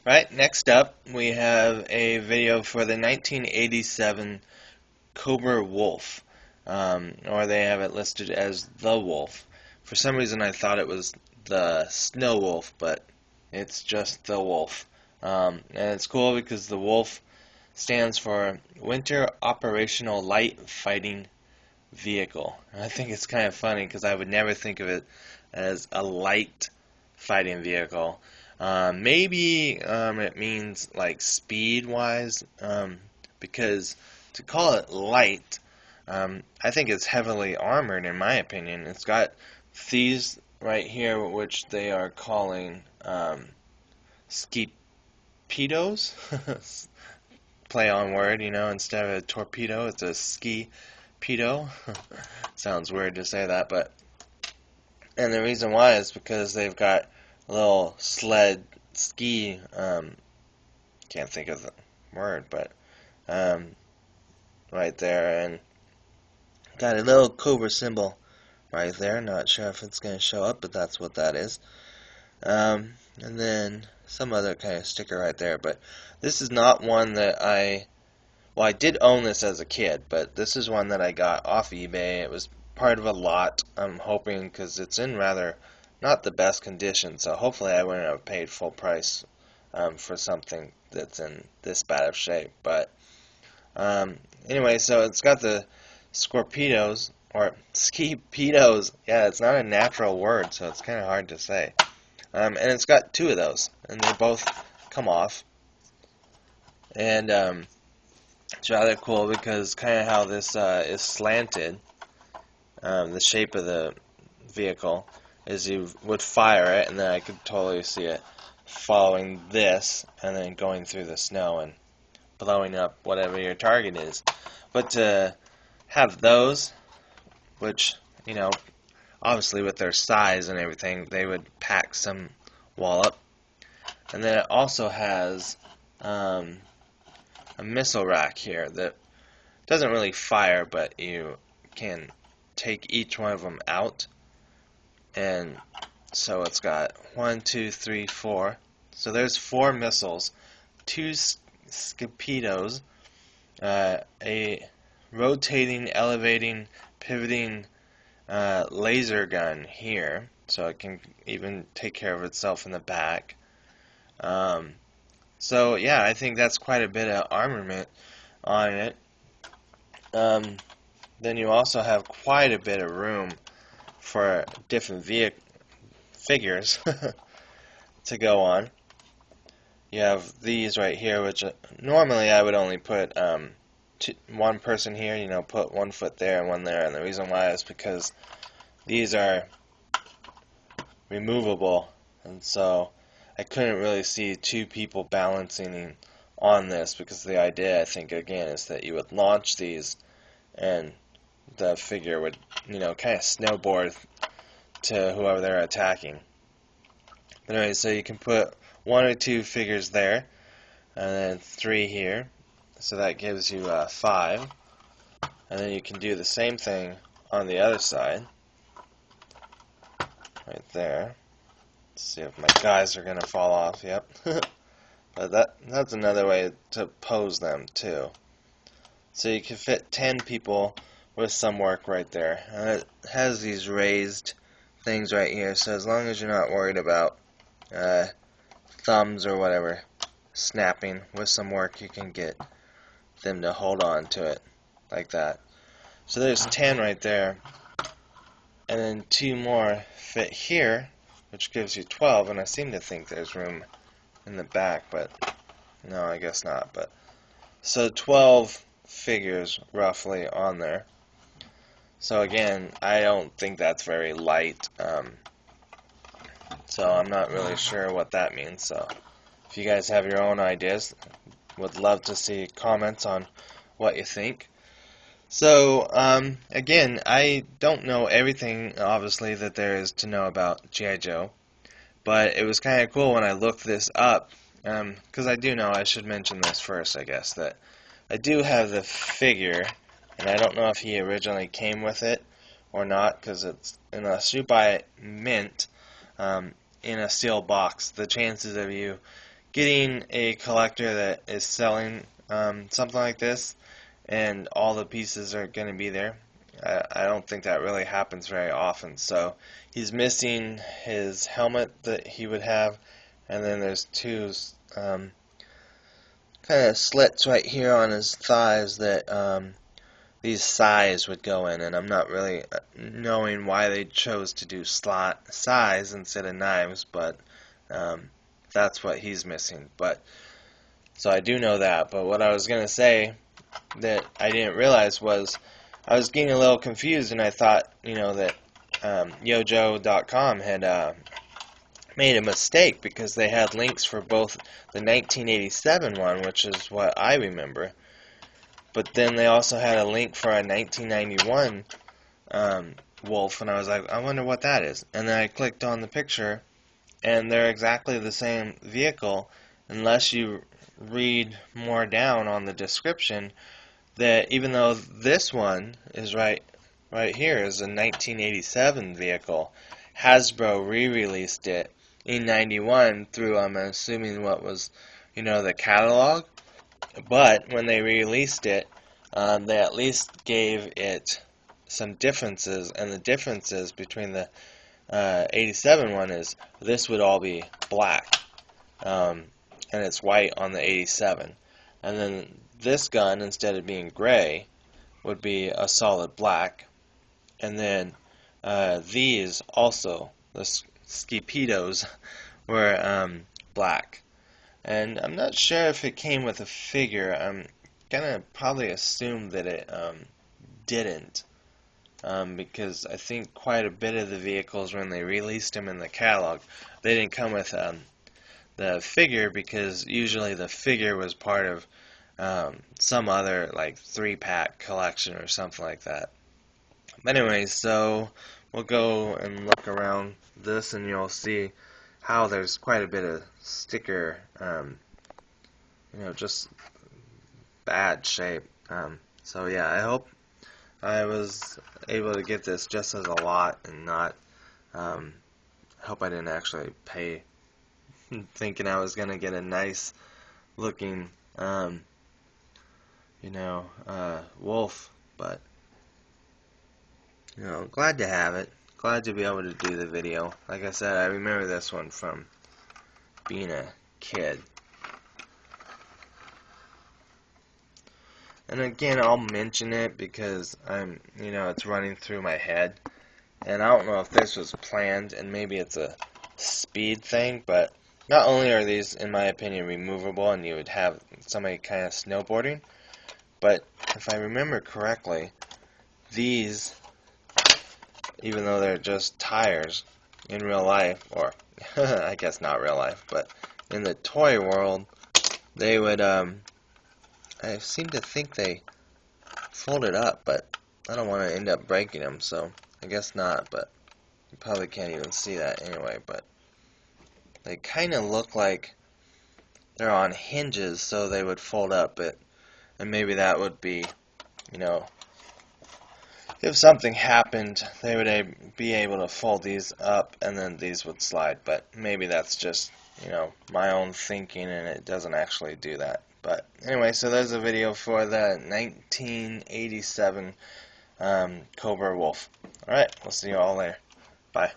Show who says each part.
Speaker 1: Right, next up we have a video for the 1987 Cobra Wolf, or they have it listed as the Wolf. For some reason I thought it was the Snow Wolf, but it's just the Wolf. And it's cool because the Wolf stands for Winter Operational Light Fighting Vehicle. And I think it's kind of funny because I would never think of it as a light fighting vehicle. Maybe it means like speed wise, because to call it light, I think it's heavily armored in my opinion. It's got these right here, which they are calling skipedos. Play on word, instead of a torpedo, it's a ski pedo. Sounds weird to say that, but and the reason why is because they've got a little sled ski. Can't think of the word, but um, right there, and got a little cobra symbol right there. Not sure if it's going to show up, but that's what that is. And then some other kind of sticker right there, but this is not one that well, I did own this as a kid, but this is one that I got off eBay. It was part of a lot, I'm hoping, because it's in rather not the best condition, so hopefully I wouldn't have paid full price for something that's in this bad of shape. But anyway, so it's got the Scorpedos, or Skipedos. Yeah, it's not a natural word, so it's kind of hard to say. And it's got two of those, and they both come off. And it's rather cool because kind of how this is slanted, the shape of the vehicle, is you would fire it, and then I could totally see it following this, and then going through the snow and blowing up whatever your target is. But to have those, which, obviously with their size and everything, they would pack some wallop. And then it also has a missile rack here that doesn't really fire, but you can take each one of them out. And so it's got 1, 2, 3, 4. So there's 4 missiles, 2 Scapedos, a rotating, elevating, pivoting laser gun here, so it can even take care of itself in the back. So yeah, I think that's quite a bit of armament on it. Then you also have quite a bit of room for different figures to go on. You have these right here, which normally I would only put one person here, put 1 foot there and 1 there, and the reason why is because these are removable, and so I couldn't really see 2 people balancing on this, because the idea, I think, again, is that you would launch these and the figure would, kind of snowboard to whoever they're attacking. But anyway, so you can put 1 or 2 figures there, and then 3 here, so that gives you 5. And then you can do the same thing on the other side, right there. Let's see if my guys are gonna fall off. Yep. But that's another way to pose them too. So you can fit 10 people with some work right there. And it has these raised things right here, so as long as you're not worried about thumbs or whatever snapping, with some work you can get them to hold on to it like that. So there's 10 right there, and then 2 more fit here, which gives you 12, and I seem to think there's room in the back, but no, I guess not. But so 12 figures roughly on there. So again, I don't think that's very light, so I'm not really sure what that means. So if you guys have your own ideas, would love to see comments on what you think. So again, I don't know everything, obviously, that there is to know about G.I. Joe, but it was kind of cool when I looked this up, because I do know, I should mention this first, I guess, that I do have the figure, and I don't know if he originally came with it or not, because it's, unless you buy it mint in a sealed box, the chances of you getting a collector that is selling something like this and all the pieces are going to be there. I don't think that really happens very often. So he's missing his helmet that he would have, and then there's two kind of slits right here on his thighs that these size would go in, and I'm not really knowing why they chose to do size instead of knives, but that's what he's missing. But so I do know that. But what I was gonna say that I didn't realize was I was getting a little confused, and I thought, that Yojo.com had made a mistake because they had links for both the 1987 one, which is what I remember, but then they also had a link for a 1991 Wolf, and I was like, I wonder what that is. And then I clicked on the picture, and they're exactly the same vehicle, unless you read more down on the description, that even though this one is right here is a 1987 vehicle, Hasbro re-released it in 91 through, I'm assuming, what was, the catalog. But when they released it, they at least gave it some differences, and the differences between the 87 one is this would all be black, and it's white on the 87. And then this gun, instead of being gray, would be a solid black. And then these also, the Skipedos, were black. And I'm not sure if it came with a figure. I'm gonna probably assume that it didn't, because I think quite a bit of the vehicles, when they released them in the catalog, they didn't come with the figure, because usually the figure was part of some other like 3-pack collection or something like that. But anyway, so we'll go and look around this, and you'll see how there's quite a bit of sticker, just bad shape. So yeah, I hope I was able to get this just as a lot and not, I hope I didn't actually pay thinking I was going to get a nice looking, wolf, but, glad to have it. Glad to be able to do the video. Like I said, I remember this one from being a kid. And again, I'll mention it because it's running through my head. And I don't know if this was planned, and maybe it's a speed thing, but not only are these, in my opinion, removable and you would have somebody kind of snowboarding, but if I remember correctly, these, even though they're just tires in real life, or I guess not real life, but in the toy world, they would, I seem to think they folded up, but I don't want to end up breaking them, so I guess not, but you probably can't even see that anyway, but they kind of look like they're on hinges, so they would fold up, and maybe that would be, if something happened, they would be able to fold these up, and then these would slide. But maybe that's just, my own thinking, and it doesn't actually do that. But anyway, so there's a video for the 1987 Cobra Wolf. Alright, we'll see you all later. Bye.